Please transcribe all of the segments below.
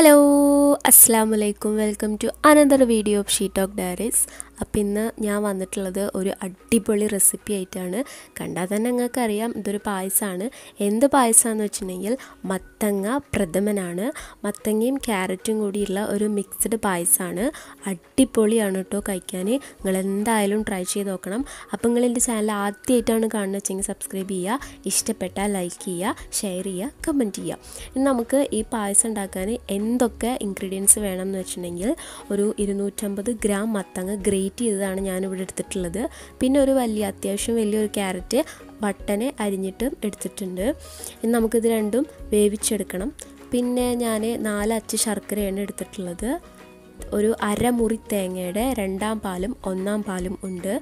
Hello അസ്സലാമു അലൈക്കും welcome to another video of She Talk Diaries. അപ്പോൾ ഇന്ന് ഞാൻ വന്നിട്ടുള്ളത് ഒരു അടിപൊളി റെസിപ്പി ആയിട്ടാണ്. കണ്ടാൽ തന്നെ നിങ്ങൾക്കറിയാം ഇതൊരു പായസമാണ്. എന്ത് പായസമാണെന്ന് വെച്ചിട്ടുണ്ടെങ്കിൽ മത്തങ്ങ പ്രഥമനാണ്. മത്തങ്ങയും ക്യാരറ്റും കൂടിയുള്ള ഒരു മിക്സ്ഡ് പായസമാണ്. അടിപൊളിയാണ് കേട്ടോ കഴിക്കാൻ. നിങ്ങൾ എന്തായാലും ട്രൈ ചെയ്ത് നോക്കണം. അപ്പോൾ നിങ്ങൾ എൻ്റെ ചാനൽ ആദ്യമായിട്ടാണ് കാണുന്നത് വെച്ചെങ്കിൽ സബ്സ്ക്രൈബ് ചെയ്യുക, ഇഷ്ടപ്പെട്ടാൽ ലൈക്ക് ചെയ്യുക, ഷെയർ ചെയ്യുക, കമൻറ്റ് ചെയ്യുക. ഇനി നമുക്ക് ഈ പായസം ഉണ്ടാക്കാൻ എന്തൊക്കെ ഇൻഗ്രീഡിയൻസ് വേണം എന്ന് വെച്ചിട്ടുണ്ടെങ്കിൽ ഒരു 250 ഗ്രാം മത്തങ്ങ ഗ്രേറ്റ് ചെയ്തതാണ് ഞാനിവിടെ എടുത്തിട്ടുള്ളത്. പിന്നെ ഒരു അത്യാവശ്യം വലിയൊരു ക്യാരറ്റ് ബട്ടനെ അരിഞ്ഞിട്ട് എടുത്തിട്ടുണ്ട്. ഇനി നമുക്കിത് രണ്ടും വേവിച്ചെടുക്കണം. പിന്നെ ഞാൻ 4 അച്ച് ശർക്കരയാണ് എടുത്തിട്ടുള്ളത്. ഒരു അരമുറി തേങ്ങയുടെ 2ാം പാലും 1ാം പാലും ഉണ്ട്.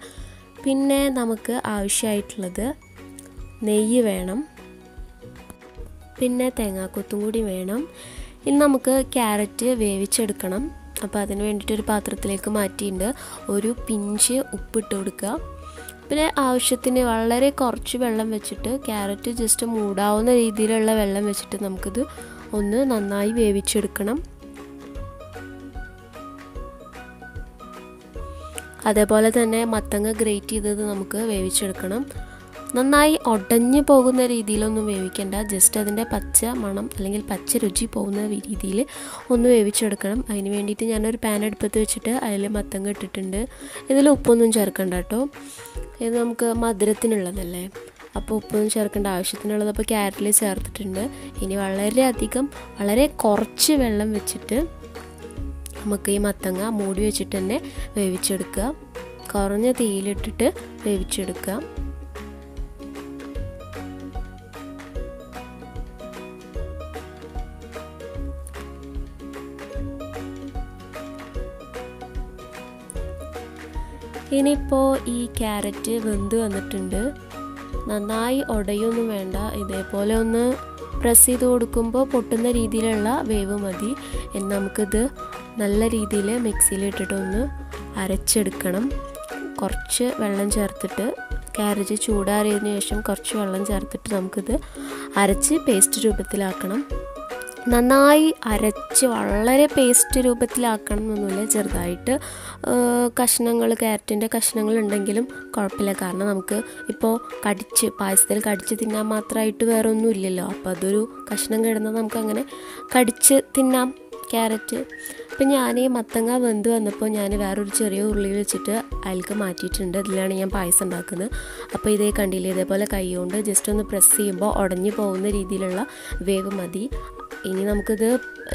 പിന്നെ നമുക്ക് ആവശ്യമായിട്ടുള്ളത് നെയ്യ് വേണം, പിന്നെ തേങ്ങാക്കൊത്തും കൂടി വേണം. ഇനി നമുക്ക് ക്യാരറ്റ് വേവിച്ചെടുക്കണം. അപ്പോൾ അതിന് വേണ്ടിയിട്ടൊരു പാത്രത്തിലേക്ക് മാറ്റിയിട്ടുണ്ട്. ഒരു പിഞ്ച് ഉപ്പിട്ട് കൊടുക്കുക. പിന്നെ ആവശ്യത്തിന് വളരെ കുറച്ച് വെള്ളം വെച്ചിട്ട് ക്യാരറ്റ് ജസ്റ്റ് മൂടാവുന്ന രീതിയിലുള്ള വെള്ളം വെച്ചിട്ട് നമുക്കിത് ഒന്ന് നന്നായി വേവിച്ചെടുക്കണം. അതേപോലെ തന്നെ മത്തങ്ങ ഗ്രേറ്റ് ചെയ്തത് നമുക്ക് വേവിച്ചെടുക്കണം. നന്നായി ഉടഞ്ഞു പോകുന്ന രീതിയിലൊന്നും വേവിക്കേണ്ട, ജസ്റ്റ് അതിൻ്റെ പച്ച മണം അല്ലെങ്കിൽ പച്ച രുചി പോകുന്ന രീതിയിൽ ഒന്ന് വേവിച്ചെടുക്കണം. അതിന് വേണ്ടിയിട്ട് ഞാനൊരു പാൻ അടുപ്പത്ത് വെച്ചിട്ട് അതിൽ മത്തങ്ങ ഇട്ടിട്ടുണ്ട്. ഇതിൽ ഉപ്പൊന്നും ചേർക്കണ്ട കേട്ടോ, ഇത് നമുക്ക് മധുരത്തിനുള്ളതല്ലേ, അപ്പോൾ ഉപ്പൊന്നും ചേർക്കേണ്ട ആവശ്യത്തിനുള്ളത് അപ്പോൾ ക്യാരറ്റിൽ ചേർത്തിട്ടുണ്ട്. ഇനി വളരെ കുറച്ച് വെള്ളം വെച്ചിട്ട് നമുക്ക് ഈ മത്തങ്ങ മൂടി വെച്ചിട്ട് തന്നെ വേവിച്ചെടുക്കുക. കുറഞ്ഞ തീയിലിട്ടിട്ട് വേവിച്ചെടുക്കുക. ഇനിയിപ്പോൾ ഈ ക്യാരറ്റ് വെന്ത് വന്നിട്ടുണ്ട്. നന്നായി ഉടയൊന്നും വേണ്ട, ഇതേപോലെ ഒന്ന് പ്രസ് ചെയ്ത് കൊടുക്കുമ്പോൾ പൊട്ടുന്ന രീതിയിലുള്ള വേവ് മതി. നമുക്കിത് നല്ല രീതിയിൽ മിക്സിയിലിട്ടിട്ടൊന്ന് അരച്ചെടുക്കണം. കുറച്ച് വെള്ളം ചേർത്തിട്ട് ക്യാരറ്റ് ചൂടാറിയതിന് ശേഷം കുറച്ച് വെള്ളം ചേർത്തിട്ട് നമുക്കിത് അരച്ച് പേസ്റ്റ് രൂപത്തിലാക്കണം. നന്നായി അരച്ച് വളരെ പേസ്റ്റ് രൂപത്തിലാക്കണം എന്നൊന്നുമില്ല, ചെറുതായിട്ട് ക്യാരറ്റിൻ്റെ കഷ്ണങ്ങൾ ഉണ്ടെങ്കിലും കുഴപ്പമില്ല. കാരണം നമുക്ക് ഇപ്പോൾ പായസത്തിൽ കടിച്ച് തിന്നാൻ മാത്രമായിട്ട് വേറെ ഒന്നും ഇല്ലല്ലോ. അപ്പോൾ അതൊരു കഷ്ണം കിടന്നാൽ നമുക്കങ്ങനെ കടിച്ച് തിന്നാം ക്യാരറ്റ്. അപ്പം ഞാൻ ഈ മത്തങ്ങ വെന്ത് വന്നപ്പോൾ ഞാൻ വേറൊരു ചെറിയ ഉരുളി വെച്ചിട്ട് അതിലേക്ക് മാറ്റിയിട്ടുണ്ട്. അതിലാണ് ഞാൻ പായസം ഉണ്ടാക്കുന്നത്. അപ്പോൾ ഇതേ കണ്ടില്ലേ, ഇതേപോലെ കൈ കൊണ്ട് ജസ്റ്റ് ഒന്ന് പ്രസ് ചെയ്യുമ്പോൾ ഉടഞ്ഞു പോകുന്ന രീതിയിലുള്ള വേവ് മതി. ഇനി നമുക്കിത്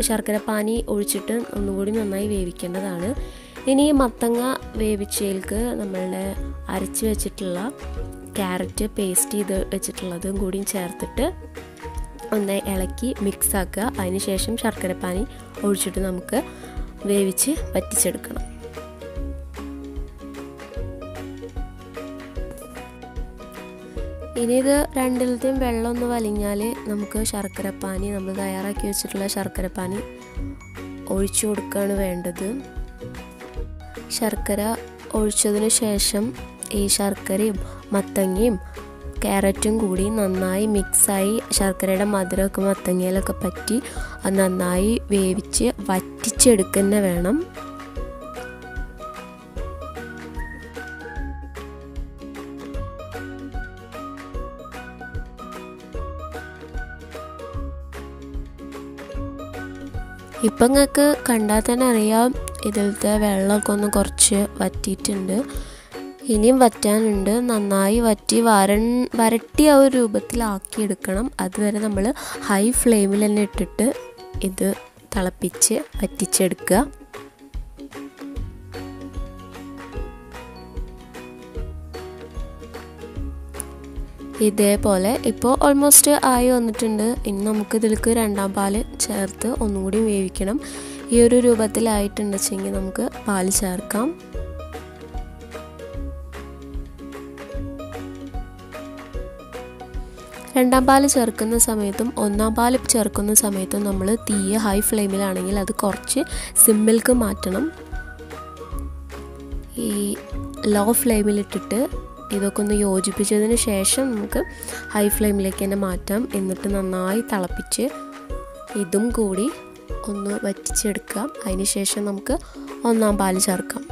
ശർക്കരപ്പാനി ഒഴിച്ചിട്ട് ഒന്നുകൂടി നന്നായി വേവിക്കേണ്ടതാണ്. ഇനി മത്തങ്ങ വേവിച്ചതിലേക്ക് നമ്മളുടെ അരച്ച് വെച്ചിട്ടുള്ള ക്യാരറ്റ് പേസ്റ്റ് ചെയ്ത് വെച്ചിട്ടുള്ളതും കൂടി ചേർത്തിട്ട് ഒന്ന് ഇളക്കി മിക്സ് ആക്കുക. അതിനുശേഷം ശർക്കരപ്പാനി ഒഴിച്ചിട്ട് നമുക്ക് വേവിച്ച് വറ്റിച്ചെടുക്കണം. ഇനി ഇത് രണ്ടിലത്തെയും വെള്ളം ഒന്ന് വലിഞ്ഞാൽ നമുക്ക് ശർക്കരപ്പാനി, നമ്മൾ തയ്യാറാക്കി വെച്ചിട്ടുള്ള ശർക്കരപ്പാനി ഒഴിച്ചു കൊടുക്കുകയാണ് വേണ്ടത്. ശർക്കര ഒഴിച്ചതിന് ശേഷം ഈ ശർക്കരയും മത്തങ്ങയും ക്യാരറ്റും കൂടി നന്നായി മിക്സായി ശർക്കരയുടെ മധുരമൊക്കെ മത്തങ്ങയിലൊക്കെ പറ്റി അത് നന്നായി വേവിച്ച് വറ്റിച്ചെടുക്കുന്ന വേണം. ഇപ്പം നിങ്ങൾക്ക് കണ്ടാൽ തന്നെ അറിയാം ഇതിലത്തെ വെള്ളമൊക്കെ ഒന്ന് കുറച്ച് വറ്റിയിട്ടുണ്ട്. ഇനിയും വറ്റാനുണ്ട്. നന്നായി വറ്റി വരട്ടി ആ ഒരു രൂപത്തിലാക്കിയെടുക്കണം. അതുവരെ നമ്മൾ ഹൈ ഫ്ലെയിമിൽ തന്നെ ഇട്ടിട്ട് ഇത് തിളപ്പിച്ച് വറ്റിച്ചെടുക്കുക. ഇതേപോലെ ഇപ്പോൾ ഓൾമോസ്റ്റ് ആയി വന്നിട്ടുണ്ട്. ഇനി നമുക്ക് ഇതിലേക്ക് 2ാം പാല് ചേർത്ത് ഒന്നുകൂടി വേവിക്കണം. ഈ ഒരു രൂപത്തിലായിട്ടുണ്ടെങ്കിൽ നമുക്ക് പാല് ചേർക്കാം. രണ്ടാം പാല് ചേർക്കുന്ന സമയത്തും 1ാം പാല് ചേർക്കുന്ന സമയത്തും നമ്മൾ തീയെ ഹൈ ഫ്ലെയിമിലാണെങ്കിൽ അത് കുറച്ച് സിമ്മിലേക്ക് മാറ്റണം. ഈ ലോ ഫ്ലെയിമിലിട്ടിട്ട് ഇതൊക്കെ ഒന്ന് യോജിപ്പിച്ചതിന് ശേഷം നമുക്ക് ഹൈ ഫ്ലെയിമിലേക്ക് തന്നെ മാറ്റാം. എന്നിട്ട് നന്നായി തിളപ്പിച്ച് ഇതും കൂടി ഒന്ന് വറ്റിച്ചെടുക്കാം. അതിന് ശേഷം നമുക്ക് ഒന്നാം പാൽ ചേർക്കാം.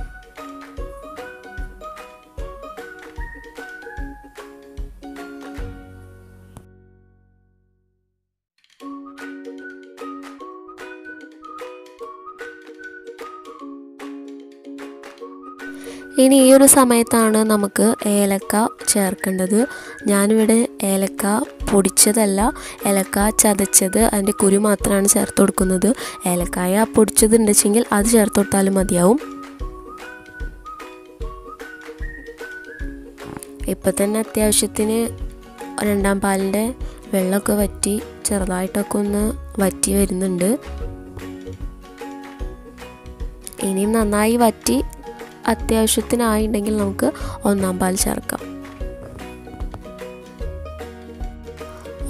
ഇനി ഈ ഒരു സമയത്താണ് നമുക്ക് ഏലക്ക ചേർക്കേണ്ടത്. ഞാനിവിടെ ഏലക്ക പൊടിച്ചതല്ല, ഏലക്ക ചതച്ചത്, അതിൻ്റെ കുരു മാത്രമാണ് ചേർത്ത് കൊടുക്കുന്നത്. ഏലക്കായ പൊടിച്ചത് ഉണ്ടെങ്കിൽ അത് ചേർത്ത് കൊടുത്താലും മതിയാവും. ഇപ്പം തന്നെ അത്യാവശ്യത്തിന് രണ്ടാം പാലിൻ്റെ വെള്ളമൊക്കെ വറ്റി ചെറുതായിട്ടൊക്കെ ഒന്ന് വറ്റി വരുന്നുണ്ട്. ഇനിയും നന്നായി വറ്റി അത്യാവശ്യത്തിനായിട്ടുണ്ടെങ്കിൽ നമുക്ക് ഒന്നാം പാൽ ചേർക്കാം.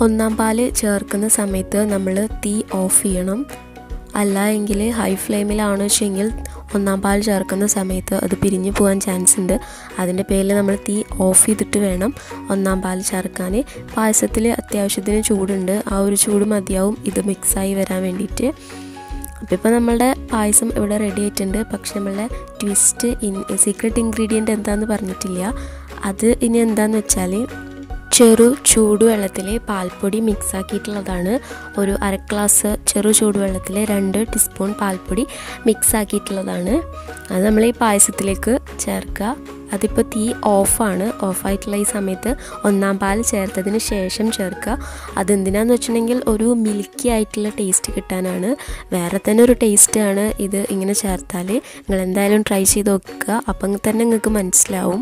ഒന്നാം പാൽ ചേർക്കുന്ന സമയത്ത് നമ്മൾ തീ ഓഫ് ചെയ്യണം. അല്ല എങ്കിൽ ഹൈ ഫ്ലെയിമിലാണ് വെച്ചെങ്കിൽ ഒന്നാം പാൽ ചേർക്കുന്ന സമയത്ത് അത് പിരിഞ്ഞു പോകാൻ ചാൻസ് ഉണ്ട്. അതിൻ്റെ പേരിൽ നമ്മൾ തീ ഓഫ് ചെയ്തിട്ട് വേണം ഒന്നാം പാൽ ചേർക്കാൻ. പായസത്തിൽ അത്യാവശ്യത്തിന് ചൂടുണ്ട്, ആ ഒരു ചൂട് മതിയാവും ഇത് മിക്സായി വരാൻ വേണ്ടിയിട്ട്. അപ്പോൾ ഇപ്പോൾ നമ്മളുടെ പായസം ഇവിടെ റെഡി ആയിട്ടുണ്ട്. പക്ഷെ നമ്മളുടെ ട്വിസ്റ്റ് സീക്രട്ട് ഇൻഗ്രീഡിയൻറ്റ് എന്താണെന്ന് പറഞ്ഞിട്ടില്ല. അത് ഇനി എന്താണെന്ന് വെച്ചാൽ ചെറു ചൂടുവെള്ളത്തിൽ പാൽപ്പൊടി മിക്സാക്കിയിട്ടുള്ളതാണ്. ഒരു അര ഗ്ലാസ് ചെറു ചൂടുവെള്ളത്തിൽ 2 ടീസ്പൂൺ പാൽപ്പൊടി മിക്സാക്കിയിട്ടുള്ളതാണ്. അത് നമ്മൾ ഈ പായസത്തിലേക്ക് ചേർക്കുക. അതിപ്പോൾ തീ ഓഫാണ്. ഓഫായിട്ടുള്ള ഈ സമയത്ത് ഒന്നാം പാൽ ചേർത്തതിന് ശേഷം ചേർക്കുക. അതെന്തിനാന്ന് വെച്ചിട്ടുണ്ടെങ്കിൽ ഒരു മിൽക്കി ആയിട്ടുള്ള ടേസ്റ്റ് കിട്ടാനാണ്. വേറെ തന്നെ ഒരു ടേസ്റ്റാണ് ഇത് ഇങ്ങനെ ചേർത്താൽ. നിങ്ങൾ എന്തായാലും ട്രൈ ചെയ്ത് നോക്കുക, അപ്പം തന്നെ നിങ്ങൾക്ക് മനസ്സിലാവും.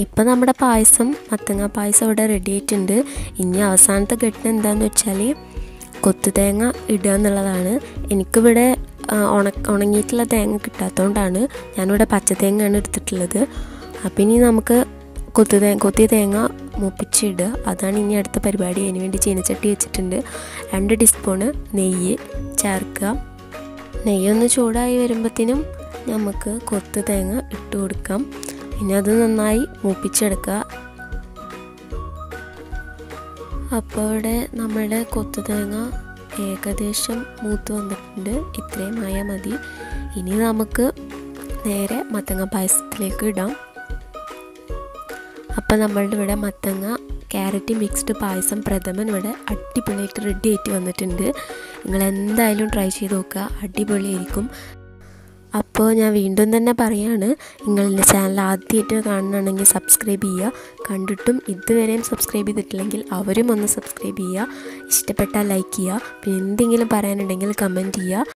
ഇപ്പം നമ്മുടെ പായസം, മത്തങ്ങ പായസം ഇവിടെ റെഡി ആയിട്ടുണ്ട്. ഇനി അവസാനത്തെ ഘട്ടം എന്താണെന്ന് വെച്ചാൽ കൊത്തുതേങ്ങ ഇടുക എന്നുള്ളതാണ്. എനിക്കിവിടെ ഉണങ്ങിയിട്ടുള്ള തേങ്ങ കിട്ടാത്തതുകൊണ്ടാണ് ഞാനിവിടെ പച്ചത്തേങ്ങയാണ് എടുത്തിട്ടുള്ളത്. അപ്പം ഇനി നമുക്ക് കൊത്തിയ തേങ്ങ മൂപ്പിച്ചിടുക, അതാണ് ഇനി അടുത്ത പരിപാടി. അതിന് വേണ്ടി ചീനച്ചട്ടി വെച്ചിട്ടുണ്ട്. 2 ടീസ്പൂണ് നെയ്യ് ചേർക്കുക. നെയ്യൊന്ന് ചൂടായി വരുമ്പോഴത്തേനും നമുക്ക് കൊത്തു തേങ്ങ ഇട്ട് കൊടുക്കാം. പിന്നെ അത് നന്നായി മൂപ്പിച്ചെടുക്കുക. അപ്പോൾ ഇവിടെ നമ്മുടെ കൊത്തു തേങ്ങ ഏകദേശം മൂത്ത് വന്നിട്ടുണ്ട്. ഇത്രയും ആയാൽ മതി. ഇനി നമുക്ക് നേരെ മത്തങ്ങ പായസത്തിലേക്ക് ഇടാം. അപ്പോൾ നമ്മളുടെ ഇവിടെ മത്തങ്ങ ക്യാരറ്റ് മിക്സ്ഡ് പായസം പ്രഥമൻ ഇവിടെ അടിപൊളിയായിട്ട് റെഡി ആയിട്ട് വന്നിട്ടുണ്ട്. നിങ്ങൾ എന്തായാലും ട്രൈ ചെയ്ത് നോക്കുക, അടിപൊളിയായിരിക്കും. അപ്പോൾ ഞാൻ വീണ്ടും തന്നെ പറയാണ്, നിങ്ങളുടെ ചാനൽ ആദ്യമായിട്ട് കാണണമെങ്കിൽ സബ്സ്ക്രൈബ് ചെയ്യുക. കണ്ടിട്ടും ഇതുവരെയും സബ്സ്ക്രൈബ് ചെയ്തിട്ടില്ലെങ്കിൽ അവരും ഒന്ന് സബ്സ്ക്രൈബ് ചെയ്യുക. ഇഷ്ടപ്പെട്ടാൽ ലൈക്ക് ചെയ്യുക. പിന്നെ എന്തെങ്കിലും പറയാനുണ്ടെങ്കിൽ കമൻറ്റ് ചെയ്യുക.